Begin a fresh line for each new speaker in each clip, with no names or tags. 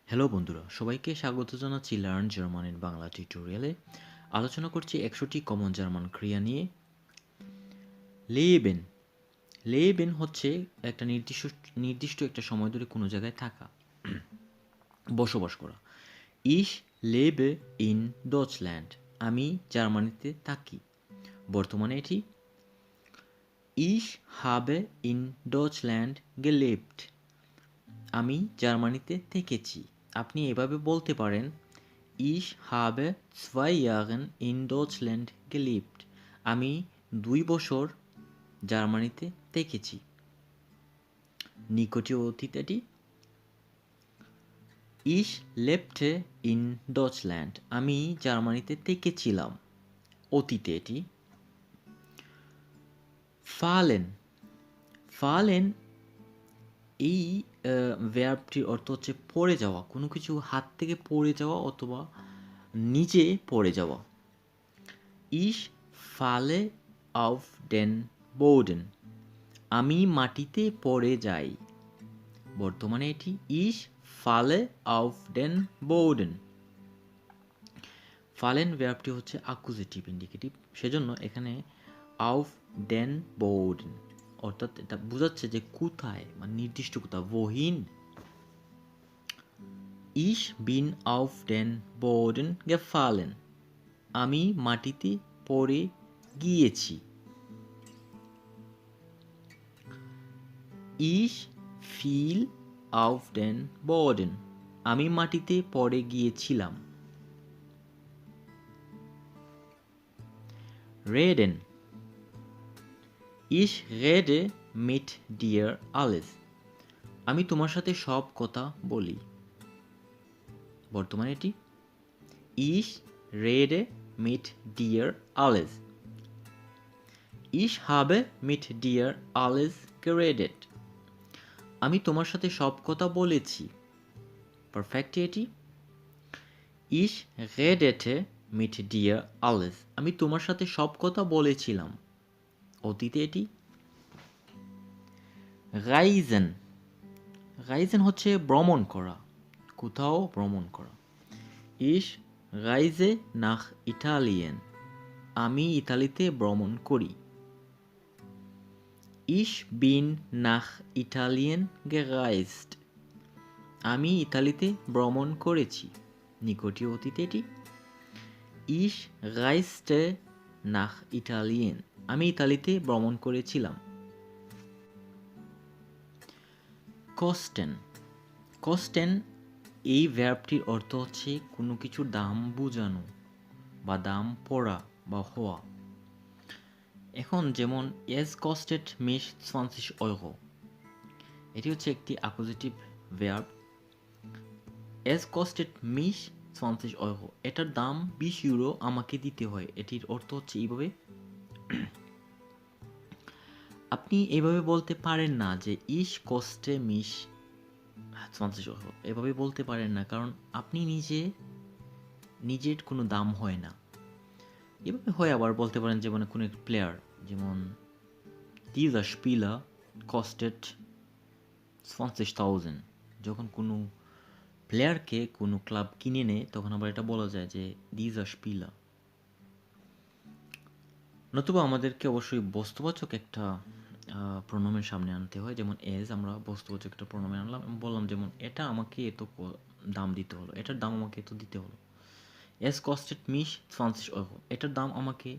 Hello বন্ধুরা, সবাইকে স্বাগত জানাচ্ছি লার্ন জার্মানির বাংলা টিউটোরিয়ালে। আলোচনা করছি 100টি কমন জার্মান ক্রিয়া নিয়ে। লেবেন। লেবেন হচ্ছে একটা নির্দিষ্ট একটা সময় ধরে কোনো জায়গায় থাকা, বসবাস করা। ইশ লেবে ইন ডচল্যান্ড। আমি জার্মানিতে থাকি। বর্তমানে এটি ইশ হাবে ইন ডচল্যান্ড গেলেবট। আমি জার্মানিতে থেকেছি। আপনি এভাবে বলতে পারেন, Ich habe 2 Jahren in Deutschland gelebt. আমি 2 বছর জার্মানিতে থেকেছি। নিকটীয় অতীত এটি Ich lebte in Deutschland. আমি জার্মানিতে থেকেছিলাম। অতীতে এটি fallen. fallen এই ভার্বটির অর্থ হচ্ছে পড়ে যাওয়া, কোনো কিছু হাত থেকে পড়ে যাওয়া অথবা নিচে পড়ে যাওয়া। Ich falle auf den Boden. আমি মাটিতে পড়ে যাই। বর্তমানে এটি Ich falle auf den Boden. fallen ভার্বটি হচ্ছে অ্যাকুজেটিভ ইন্ডিকেটিভ, সেজন্য এখানে auf den Boden অর্থাৎ এটা বোঝাচ্ছে যে কোথায়, মানে নির্দিষ্ট কোথাও। wohin? Ich bin auf den Boden gefallen. আমি মাটিতে পড়ে গিয়েছি। Ich fiel auf den Boden. আমি মাটিতে পড়ে গিয়েছিলাম। Reden. Ich rede mit dir alles. আমি তোমার সাথে সব কথা বলি। বর্তমানে এটি Ich rede mit dir alles. Ich habe mit dir alles geredet. আমি তোমার সাথে সব কথা বলেছি। পারফেক্ট এটি Ich redete mit dir alles. আমি তোমার সাথে সব কথা বলেছিলাম। অতীতে এটি Reisen. Reisen হচ্ছে ভ্রমণ করা, কোথাও ভ্রমণ করা। Ich reise nach Italien. আমি ইতালিতে ভ্রমণ করি। Ich bin nach Italien gereist. আমি ইতালিতে ভ্রমণ করেছি। নিকটীয় অতীতে এটি Ich reiste nach Italien. আমি ইতালিতে ভ্রমণ করেছিলাম। Kosten. Kosten এই ভার্বটির অর্থ হচ্ছে কোনো কিছুর দাম বোঝানো বা দাম পড়া বা হওয়া। এখন যেমন Es kostet mich 20 Euro. এটি হচ্ছে একটি accusative verb. Es kostet mich 20 Euro. এটার দাম 20 ইউরো আমাকে দিতে হয়। এটির অর্থ হচ্ছে এইভাবে। আপনি এইভাবে বলতে পারেন না যে Ich koste mich 20 Euro. এভাবে বলতে পারেন না, কারণ আপনি নিজের কোনো দাম হয় না। এভাবে হয় আবার বলতে পারেন, যেমন কোনো এক প্লেয়ার, যেমন Dieser Spieler kostet 20.000. যখন কোনো প্লেয়ারকে কোনো ক্লাব কিনে নেয়, তখন আবার এটা বলা যায় যে Dieser Spieler। নতুবা আমাদেরকে অবশ্যই বস্তুবাচক একটা প্রণমের সামনে আনতে হয়, যেমন এজ আমরা বস্তুবাচক একটা প্রণমে আনলাম এবং বললাম যেমন এটা আমাকে এত দাম দিতে হলো, এটার দাম আমাকে এত দিতে হলো। Es kostet mich 20 Euro. এটার দাম আমাকে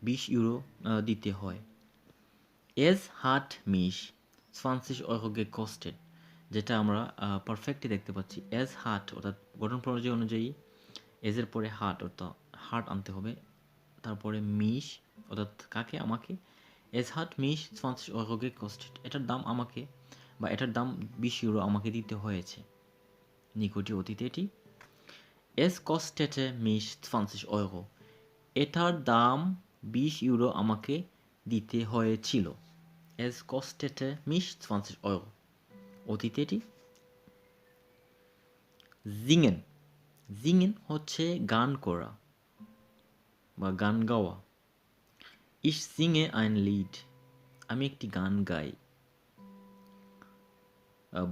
20 ইউরো দিতে হয়। Es hat mich 20 Euro gekostet. যেটা আমরা পারফেক্টলি দেখতে পাচ্ছি। Es hat অর্থাৎ গঠন প্রণয় অনুযায়ী এজের পরে হাট অর্থাৎ হাট আনতে হবে, তারপরে মিশ অর্থাৎ কাকে, আমাকে। Es hat mich 20 Euro gekostet. এটার দাম আমাকে বা এটার দাম 20 ইউরো আমাকে দিতে হয়েছে। নিকটীয় অতীতে এটি Es kostete mich 20 Euro. এটার দাম 20 ইউরো আমাকে দিতে হয়েছিল। Es kostete mich 20 Euro. অতীতে এটি Singen. Singen হচ্ছে গান করা বা গান গাওয়া। Ich singe ein Lied. আমি একটি গান গাই।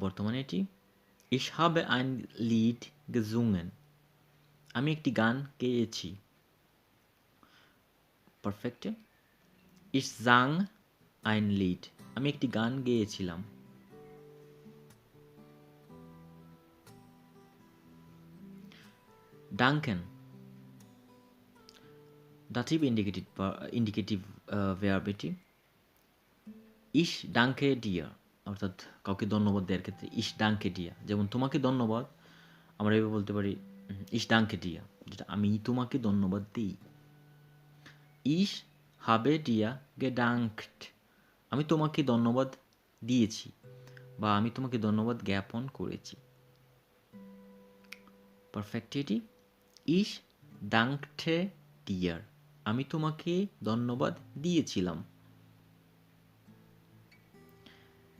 বর্তমানে এটি Ich habe ein Lied gesungen. আমি একটি গান গেয়েছি। পারফেক্টে Ich sang ein Lied. আমি একটি গান গেয়েছিলাম। Danken. Dativ indicative verb এটি। Ich danke dir, অর্থাৎ কাউকে ধন্যবাদ দেওয়ার ক্ষেত্রে ich danke dir, যেমন তোমাকে ধন্যবাদ আমরা এভাবে বলতে পারি ich danke dir, যেটা আমি তোমাকে ধন্যবাদ দিই। Ich habe dir gedankt, আমি তোমাকে ধন্যবাদ দিয়েছি বা আমি তোমাকে ধন্যবাদ জ্ঞাপন করেছি। পারফেক্ট এটি ich dankte dir, আমি তোমাকে ধন্যবাদ দিয়েছিলাম।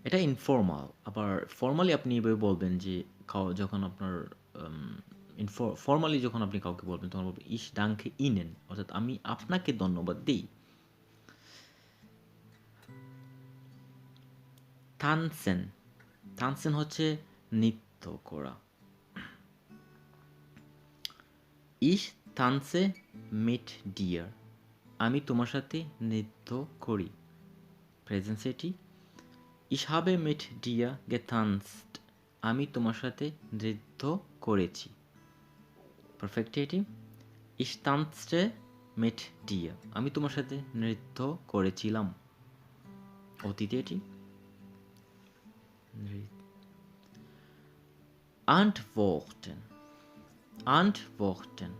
এটা ইনফর্মাল। আবার ফর্মালি আপনি এভাবে বলবেন যে যখন আপনার ফর্মালি যখন আপনি কাউকে বলবেন তখন বলবেন ich danke Ihnen, অর্থাৎ আমি আপনাকে ধন্যবাদ দিই। tanzen, tanzen হচ্ছে নৃত্য করা। ich tanze mit dir, আমি তোমার সাথে নৃত্য করি। প্রেজেন্স এটি Ich habe mit dir getanzt, আমি তোমার সাথে নৃত্য করেছি। পারফেক্ট এটি Ich tanzte mit dir, আমি তোমার সাথে নৃত্য করেছিলাম। অতীতে এটি antworten, antworten